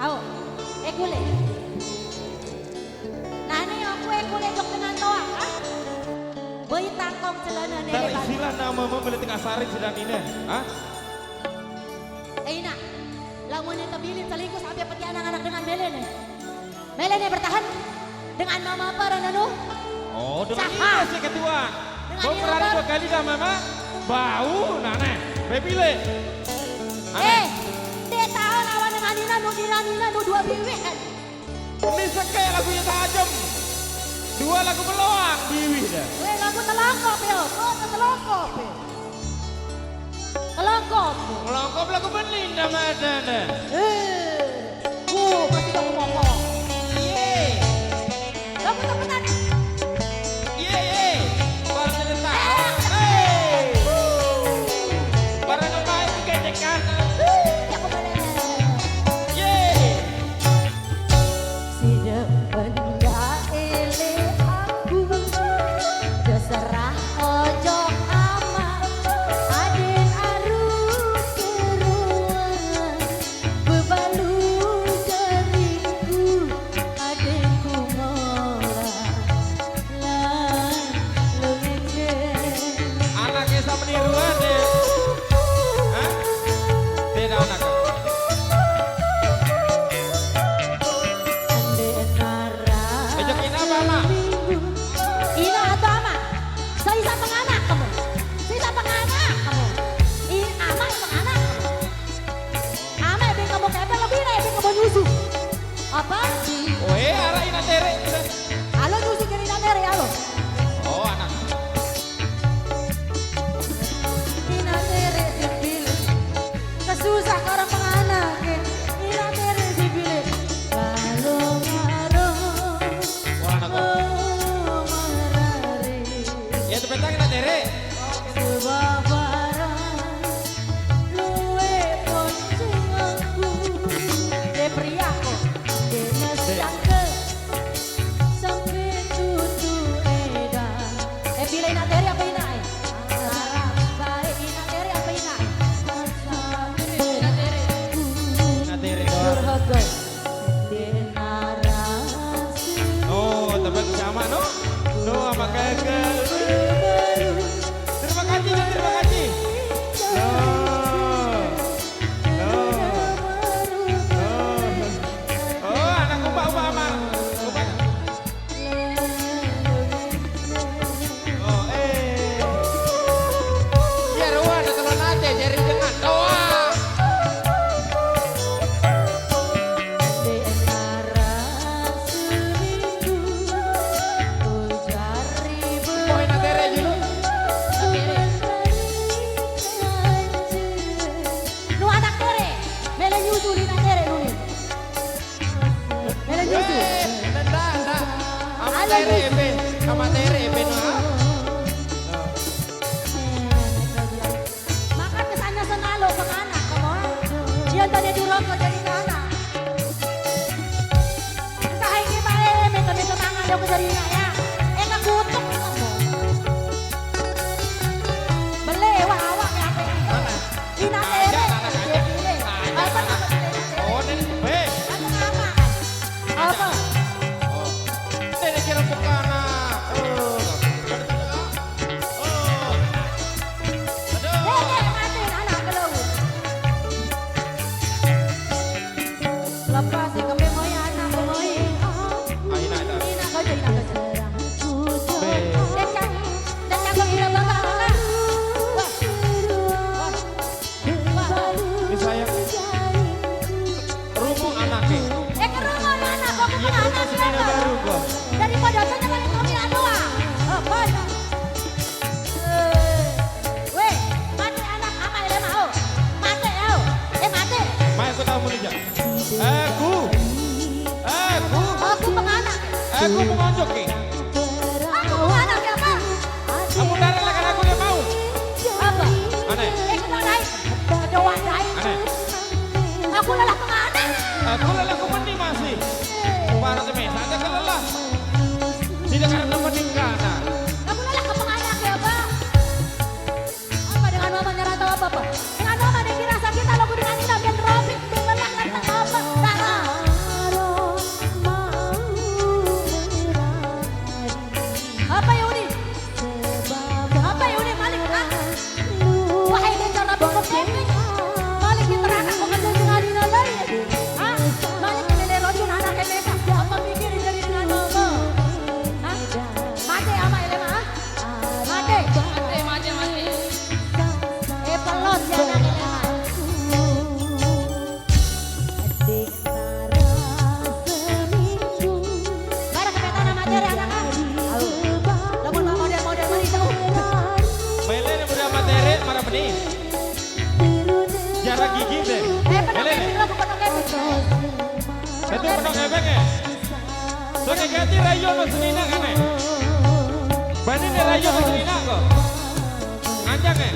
Au, ekule. Nani aku ekule dok dengan toa, ah? Boy takong celana nele. Tak istilah nama membeli tengah sari sedang ini, ah? Ina, lamun itu bilin selingkuh sampai pergi anak-anak dengan Melene. Melene bertahan dengan mama apa Rananu? Oh, dengan Saha. ini si ketua. Dengan Kau ini pernah apa? 2 kali dah mama? Bau, nana. Bebile. Dia tahu lawan dengan Nina nu dua biwi kan? Ini sekali lagunya tajam. 2 lagu meloang, biwih dah. Weh lagu telongkop yo, kok telongkop yo. Telongkop. Melongkop lagu bening nama ada. Pasti kamu ngomong. Yeay. Kamu tak pernah. Yeay. Barang terletak. Hey. Barang apa itu gejekan. Ya aku boleh. Yeay. Sudah benda ele aku terserah ojo amat aden aru keruan bebalu jariku adenku mola lan lengenge Anaknya sama niruan deh. Hah? Tidak anak. ande nara Bejokin apa, Mak? Ina atau ama? Saya penganak kamu. Saya penganak kamu. Ini ama yang penganak kamu. Ama yang kamu kepel lebih lah yang kamu nyusu. Apa sih? Oe, arah ina tere. Halo nyusu kiri nanere halo. Oh, anak. Ina tere dipilih. Kesusah ke orang penganak. Ina tere dipilih. Lalu ngarong. Wah, anak. Oh marari. Ya, itu petang ina tere. Sebab barang luwe ponceng aku de priako de nesangke sampai tutu edan pilih ina teri apa ina larang baik ina teri apa ina ina teri Ina tere. durhaka de narasi Oh, tempat sama no? No, sama kakak. Terima kasih, no, terima kasih. No. No. No. Oh, anak ubah amal. Ubah. Oh, Ya, ruang ada telur nate, jari dengan doa. Poin tere dulu. Nu anak tere, mele nyusu lina tere nu nih. Mele nyusu. Nanda. Sama Halo, tere, Bu. Ebe. Sama tere, Ebe, no. Maka kesannya senalo penganak kamu. Dia tadi durhaka jadi anak. Entah ini bae minta tangan dia jadi ya. Enggak kutuk kamu. Belewa awak ya apa? Mana? Ina Ajak, tere. anak, Dia ajak. pilih. Ajak, Apa anak. nama Oh, ini, Be. Apa nama? Apa? Oh. Ini kira bukan. Oh. Oh. Aduh. Matiin anak ke laut. Lepas si kememoy anak kemoy. Aina, Aina. Ina kerja, ina kerja. Be. Dekang kau ina bangga bangga. Wah. Ini saya rumah anaknya. Ke rumah ya anak kau Iya, punya rumah anak sendiri ya. baru kok. Daripada tanya balik kami doa. Apa? Weh, mati anak apa ya mau? Mati ya. Mati. Mai aku tahu menuju. Aku. Aku penganak. Aku mengonjok ki. Aku penganak ya apa? Kamu darah lah aku dia mau. Apa? Aneh. Kena naik. Kedoa naik. Aneh. Aku lelah penganak. Aku lelah aku mending masih. Para temen, saya kelelah. Tidak karena meninggal. Kamu lelah ke penganak ya, Pak? Apa dengan mama nyerah atau apa? Dengan mama dikira sakit kalau aku dengan Ina biar robik. Lelah tentang apa? Darah. Itu menang ebeng ya. So ganti rayo no senina kan ya. Bani ne rayo no senina kok. Anjang ya.